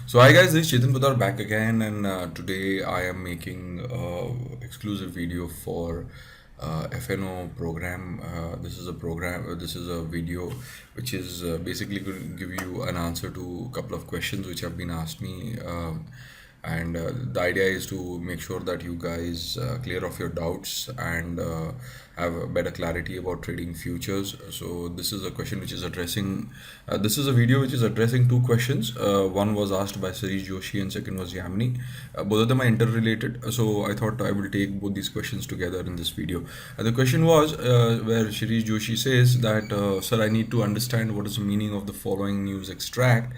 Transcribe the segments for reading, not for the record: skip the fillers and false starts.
So hi guys, this is Chetan Pudar back again, and today I am making exclusive video for FNO program. This is a program. This is a video which is basically going to give you an answer to a couple of questions which have been asked me. And the idea is to make sure that you guys clear off your doubts and have a better clarity about trading futures. So this is a question which is addressing this is a video which is addressing two questions. One was asked by Sarish Joshi and second was Yamini. Both of them are interrelated, so I thought I will take both these questions together in this video. The question was where Sarish Joshi says that, sir, I need to understand what is the meaning of the following news extract.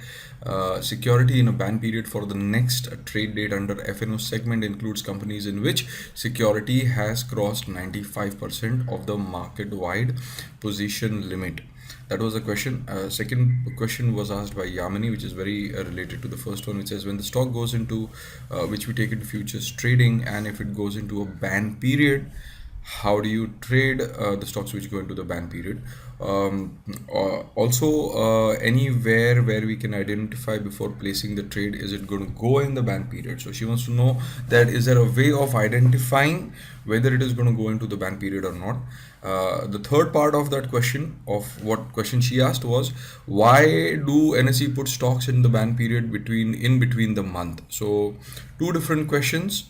Security in a ban period for the next trade date under FNO segment includes companies in which security has crossed 95% of the market-wide position limit. That was the question. Second question was asked by Yamini, which is very related to the first one, which says when the stock goes into, which we take into futures trading, and if it goes into a ban period, how do you trade the stocks which go into the ban period? Also, anywhere where we can identify before placing the trade, is it going to go in the ban period? So she wants to know that is there a way of identifying whether it is going to go into the ban period or not. The third part of that question, of what question she asked, was why do NSE put stocks in the ban period between the month? So two different questions.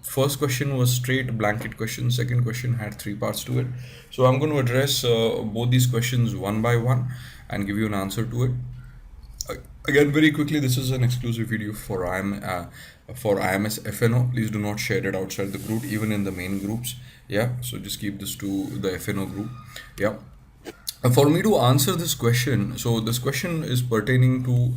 First question was straight blanket question. Second question had three parts to it. So I'm going to address both these questions one by one and give you an answer to it. Again, very quickly, this is an exclusive video for IMS FNO. Please do not share it outside the group, even in the main groups. Yeah, so just keep this to the FNO group. Yeah. For me to answer this question, so this question is pertaining to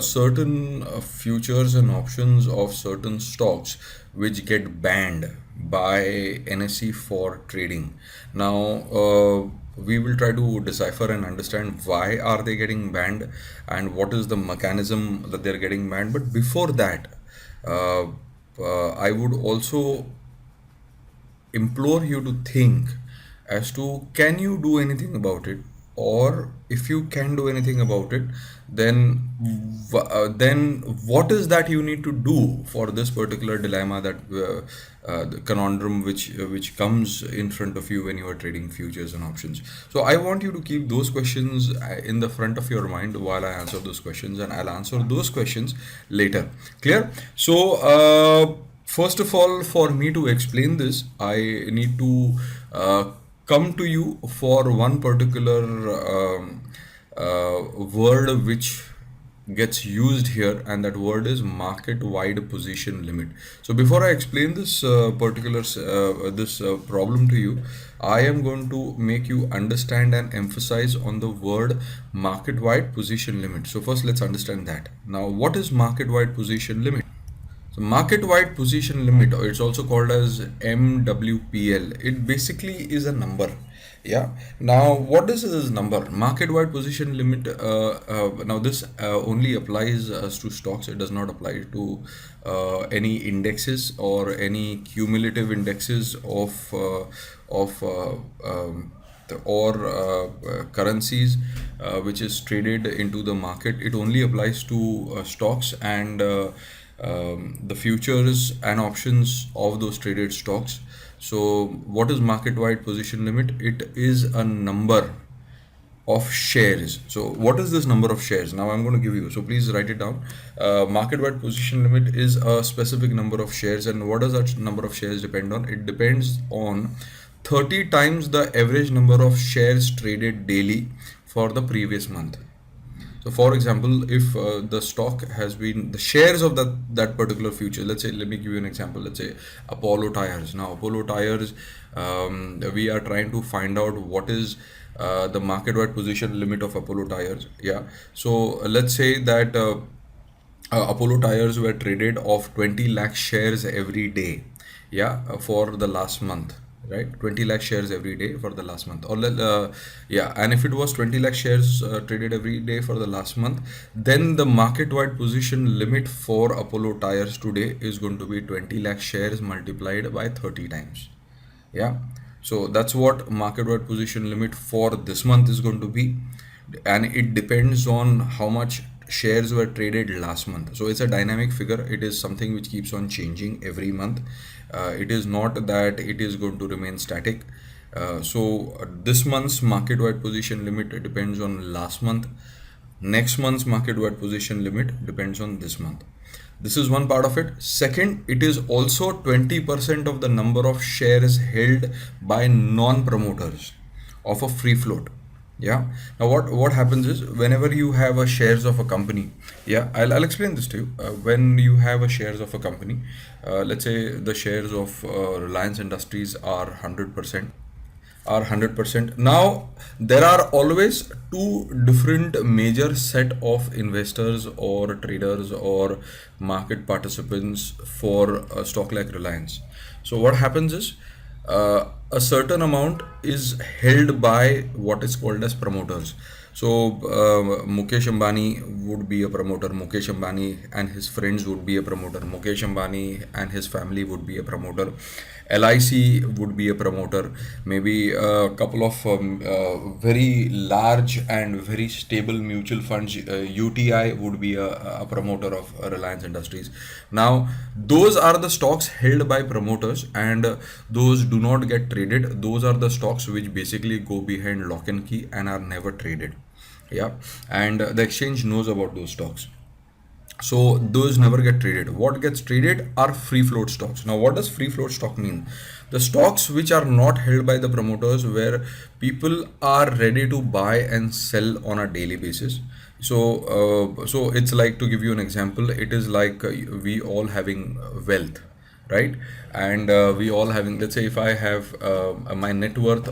certain futures and options of certain stocks which get banned by NSE for trading. Now, we will try to decipher and understand why are they getting banned and what is the mechanism that they're getting banned. But before that, I would also implore you to think as to can you do anything about it, or if you can do anything about it, then then what is that you need to do for this particular dilemma, that the conundrum which comes in front of you when you are trading futures and options. So I want you to keep those questions in the front of your mind while I answer those questions, and I'll answer those questions later. Clear? So first of all, for me to explain this, I need to come to you for one particular word which gets used here, and that word is market wide position limit. So before I explain this particular problem to you, I am going to make you understand and emphasize on the word market wide position limit. So first let's understand that. Now, what is market wide position limit? So market wide position limit, or it's also called as MWPL, it basically is a number. Yeah. Now, what is this number? Market wide position limit. Now, this only applies to stocks. It does not apply to any indexes or any cumulative indexes of currencies which is traded into the market. It only applies to stocks and the futures and options of those traded stocks. So what is market wide position limit? It is a number of shares. So what is this number of shares? Now I'm going to give you, so please write it down. Market wide position limit is a specific number of shares, and what does that number of shares depend on? It depends on 30 times the average number of shares traded daily for the previous month. So, for example, if the stock has been the shares of that particular future, let's say, let me give you an example. Let's say Apollo Tires. Now, Apollo Tires, we are trying to find out what is the market-wide position limit of Apollo Tires. Yeah. So let's say that Apollo Tires were traded of 20 lakh shares every day. Yeah, for the last month, right? 20 lakh shares every day for the last month, or yeah, and if it was 20 lakh shares traded every day for the last month, then the market wide position limit for Apollo Tires today is going to be 20 lakh shares multiplied by 30 times. Yeah, so that's what market wide position limit for this month is going to be, and it depends on how much shares were traded last month. So it's a dynamic figure. It is something which keeps on changing every month. It is not that it is going to remain static. This month's market wide position limit depends on last month. Next month's market wide position limit depends on this month. This is one part of it. Second, it is also 20% of the number of shares held by non-promoters of a free float. Yeah. Now what happens is, whenever you have a shares of a company, yeah, I'll explain this to you. When you have a shares of a company, let's say the shares of Reliance Industries are 100%, are 100%. Now there are always two different major set of investors or traders or market participants for a stock like Reliance. So what happens is, a certain amount is held by what is called as promoters. So Mukesh Ambani would be a promoter. Mukesh Ambani and his friends would be a promoter. Mukesh Ambani and his family would be a promoter. LIC would be a promoter. Maybe a couple of very large and very stable mutual funds. UTI would be a promoter of Reliance Industries. Now, those are the stocks held by promoters, and those do not get traded. Those are the stocks which basically go behind lock and key and are never traded. Yeah, and the exchange knows about those stocks. So those never get traded. What gets traded are free float stocks. Now, what does free float stock mean? The stocks which are not held by the promoters, where people are ready to buy and sell on a daily basis. So it's like, to give you an example, it is like we all having wealth, right? And we all having, let's say if I have my net worth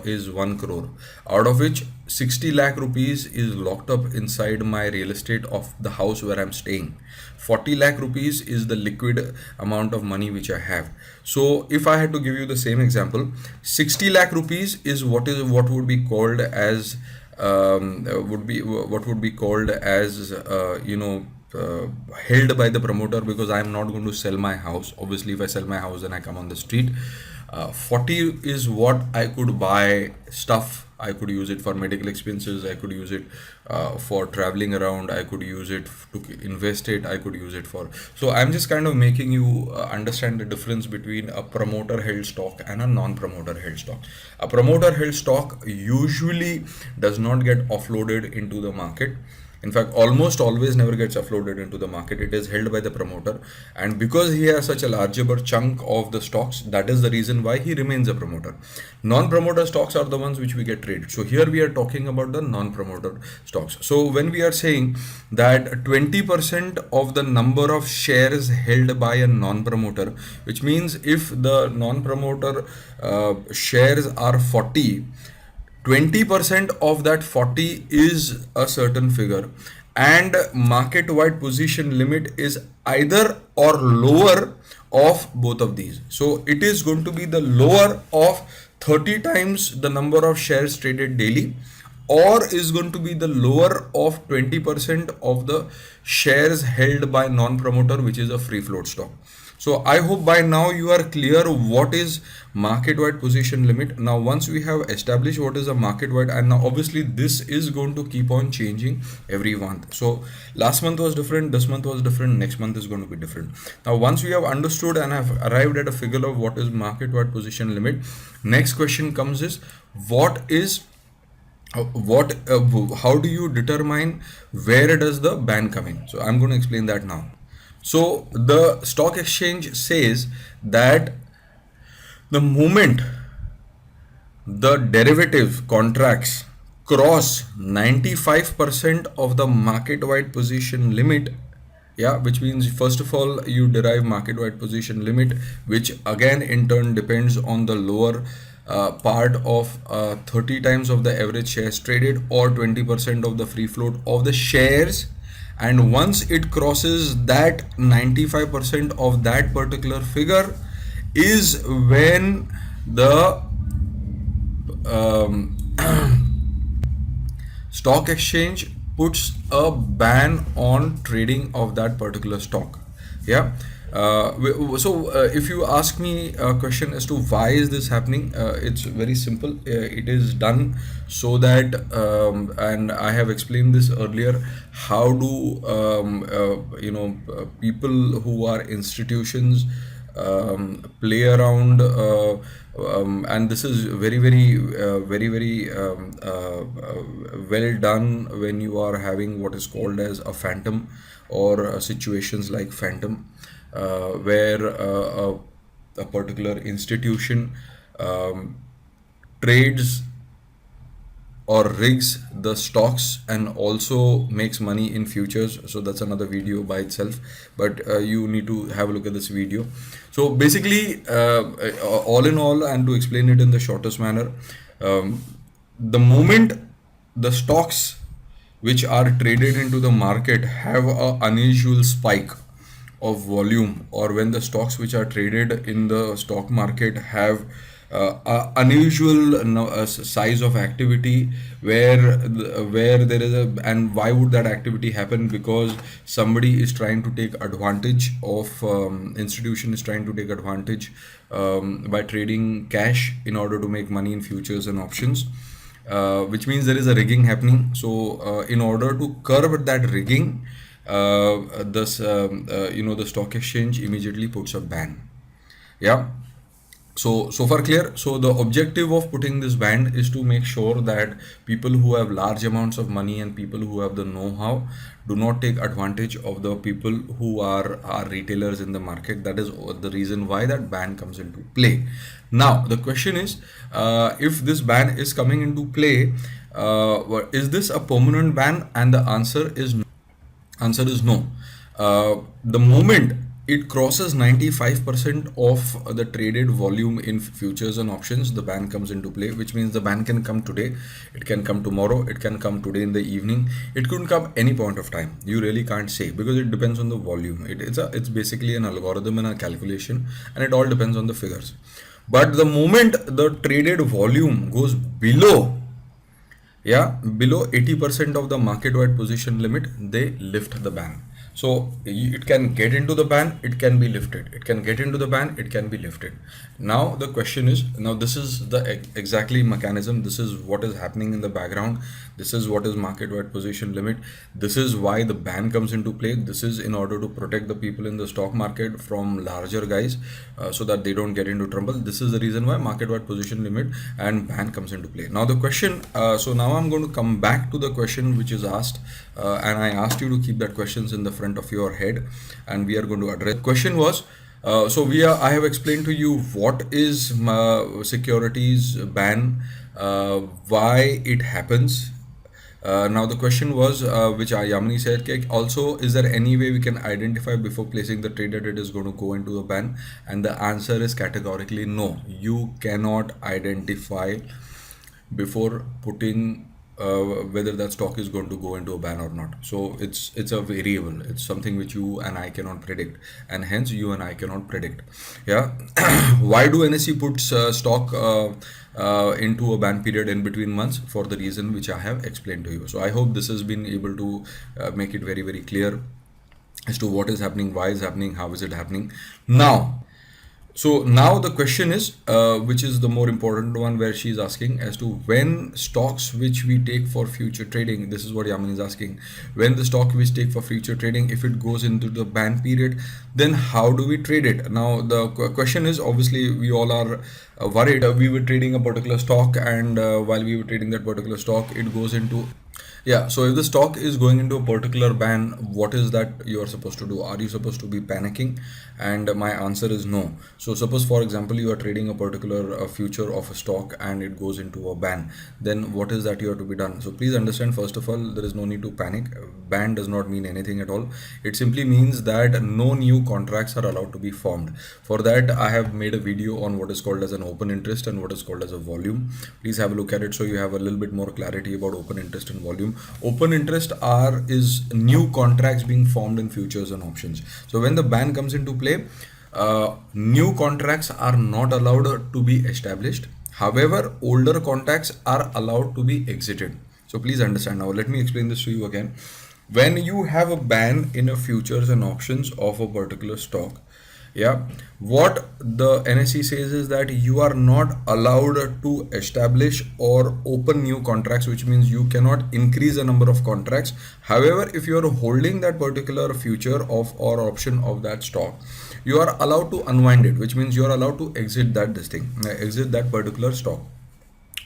is 1 crore, out of which 60 lakh rupees is locked up inside my real estate of the house where I'm staying. 40 lakh rupees is the liquid amount of money which I have. So if I had to give you the same example, 60 lakh rupees is what would be called as what would be called as held by the promoter, because I am not going to sell my house. Obviously, if I sell my house, then I come on the street. 40 is what I could buy stuff. I could use it for medical expenses. I could use it for traveling around. I could use it to invest it. I could use it for. So I'm just kind of making you understand the difference between a promoter held stock and a non-promoter held stock. A promoter held stock usually does not get offloaded into the market. In fact, almost always never gets offloaded into the market. It is held by the promoter, and because he has such a larger chunk of the stocks, that is the reason why he remains a promoter. Non-promoter stocks are the ones which we get traded. So here we are talking about the non-promoter stocks. So when we are saying that 20% of the number of shares held by a non-promoter, which means if the non-promoter shares are 40, 20% of that 40 is a certain figure, and market wide position limit is either or lower of both of these. So it is going to be the lower of 30 times the number of shares traded daily, or is going to be the lower of 20% of the shares held by non-promoter, which is a free float stock. So I hope by now you are clear what is market wide position limit. Now once we have established what is a market wide, and now obviously this is going to keep on changing every month. So last month was different, this month was different, next month is going to be different. Now once we have understood and have arrived at a figure of what is market wide position limit, next question comes is, how do you determine where does the ban come in? So I'm going to explain that now. So the stock exchange says that the moment the derivative contracts cross 95% of the market wide position limit, yeah, which means first of all you derive market wide position limit, which again in turn depends on the lower part of 30 times of the average shares traded, or 20% of the free float of the shares. And once it crosses that 95% of that particular figure is when the stock exchange puts a ban on trading of that particular stock. Yeah. If you ask me a question as to why is this happening, it's very simple. It is done so that, and I have explained this earlier, how do people who are institutions play around, and this is very well done when you are having what is called as a phantom, or situations like phantom, where a particular institution um, trades or rigs the stocks and also makes money in futures. So that's another video by itself, but you need to have a look at this video. So basically, all in all, and to explain it in the shortest manner, the moment the stocks which are traded into the market have a unusual spike of volume, or when the stocks which are traded in the stock market have a unusual size of activity, where there is a, and why would that activity happen? Because somebody is trying to take advantage of, institution is trying to take advantage by trading cash in order to make money in futures and options, which means there is a rigging happening. So, in order to curb that rigging, the stock exchange immediately puts a ban. Yeah. So far clear. So the objective of putting this ban is to make sure that people who have large amounts of money and people who have the know-how do not take advantage of the people who are retailers in the market. That is the reason why that ban comes into play. Now the question is, if this ban is coming into play, is this a permanent ban? And the answer is no. The moment it crosses 95% of the traded volume in futures and options, the ban comes into play, which means the ban can come today, it can come tomorrow, it can come today in the evening, it couldn't come any point of time. You really can't say, because it depends on the volume. It's basically an algorithm and a calculation, and it all depends on the figures. But the moment the traded volume goes below 80% of the market wide position limit, they lift the ban. So it can get into the ban, it can be lifted, it can get into the ban, it can be lifted. Now the question is, now this is the exactly mechanism, this is what is happening in the background, this is what is market wide position limit, this is why the ban comes into play. This is in order to protect the people in the stock market from larger guys, so that they don't get into trouble. This is the reason why market wide position limit and ban comes into play. Now the question, so now I'm going to come back to the question which is asked, and I asked you to keep that questions in the front of your head, and we are going to address. The question was, I have explained to you what is securities ban, why it happens. Now the question was, which Yamini said, also, is there any way we can identify before placing the trade that it is going to go into a ban? And the answer is categorically no. You cannot identify before putting whether that stock is going to go into a ban or not. So it's a variable. It's something which you and I cannot predict, and hence you and I cannot predict. Yeah. Why do NSE puts stock into a ban period in between months? For the reason which I have explained to you. So I hope this has been able to make it very clear as to what is happening, why is happening, how is it happening. Now the question is, which is the more important one, where she's asking as to when stocks which we take for future trading, this is what Yamin is asking, when the stock we take for future trading, if it goes into the ban period, then how do we trade it? Now the question is, obviously we all are worried. We were trading a particular stock, and while we were trading that particular stock, it goes into, yeah, so if the stock is going into a particular ban, what is that you are supposed to do? Are you supposed to be panicking? And my answer is no. So suppose, for example, you are trading a particular future of a stock and it goes into a ban, then what is that you have to be done? So please understand, first of all, there is no need to panic. Ban does not mean anything at all. It simply means that no new contracts are allowed to be formed. For that, I have made a video on what is called as an open interest and what is called as a volume. Please have a look at it so you have a little bit more clarity about open interest and volume. Open interest is new contracts being formed in futures and options. So when the ban comes into play, new contracts are not allowed to be established. However, older contracts are allowed to be exited. So please understand. Now let me explain this to you again. When you have a ban in a futures and options of a particular stock, yeah, what the NSE says is that you are not allowed to establish or open new contracts, which means you cannot increase the number of contracts. However, if you are holding that particular future of or option of that stock, you are allowed to unwind it, which means you are allowed to exit exit that particular stock.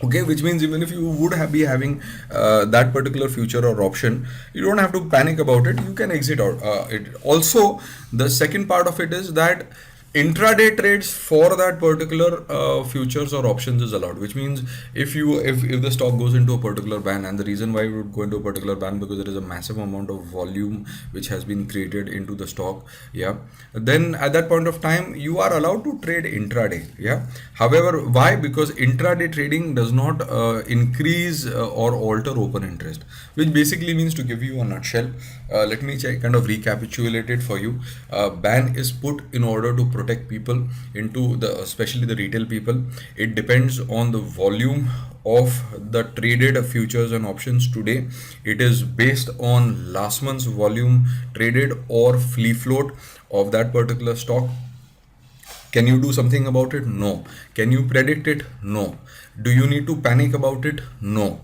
Okay, which means even if you would be having that particular future or option, you don't have to panic about it, you can exit out it. Also, the second part of it is that intraday trades for that particular futures or options is allowed, which means if the stock goes into a particular ban, and the reason why it would go into a particular ban, because there is a massive amount of volume which has been created into the stock, yeah, then at that point of time you are allowed to trade intraday, yeah. However, why? Because intraday trading does not increase or alter open interest, which basically means, to give you a nutshell, let me check, kind of recapitulate it for you. Ban is put in order to protect people, into the especially the retail people. It depends on the volume of the traded futures and options today. It is based on last month's volume traded or free float of that particular stock. Can you do something about it? No. Can you predict it? No. Do you need to panic about it? No.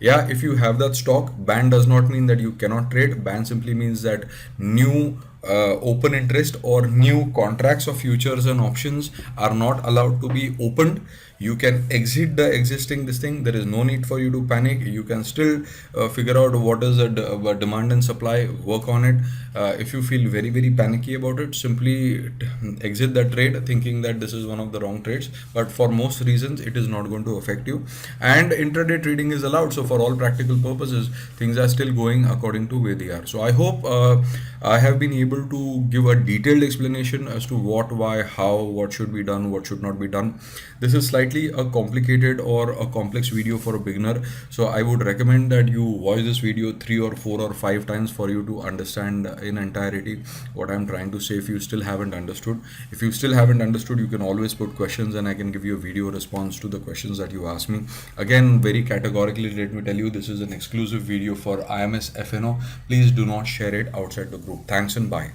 Yeah, if you have that stock, ban does not mean that you cannot trade. Ban simply means that new open interest or new contracts of futures and options are not allowed to be opened. You can exit the existing this thing. There is no need for you to panic. You can still figure out what is a demand and supply, work on it. If you feel very panicky about it, simply exit that trade thinking that this is one of the wrong trades. But for most reasons, it is not going to affect you. And intraday trading is allowed. So for all practical purposes, things are still going according to where they are. So I hope I have been able to give a detailed explanation as to what, why, how, what should be done, what should not be done. This is slightly a complicated or a complex video for a beginner, so I would recommend that you watch this video 3 or 4 or 5 times for you to understand in entirety what I'm trying to say. If you still haven't understood, you can always put questions and I can give you a video response to the questions that you ask me. Again, very categorically, let me tell you, this is an exclusive video for IMS FNO. Please do not share it outside the group. Thanks and bye.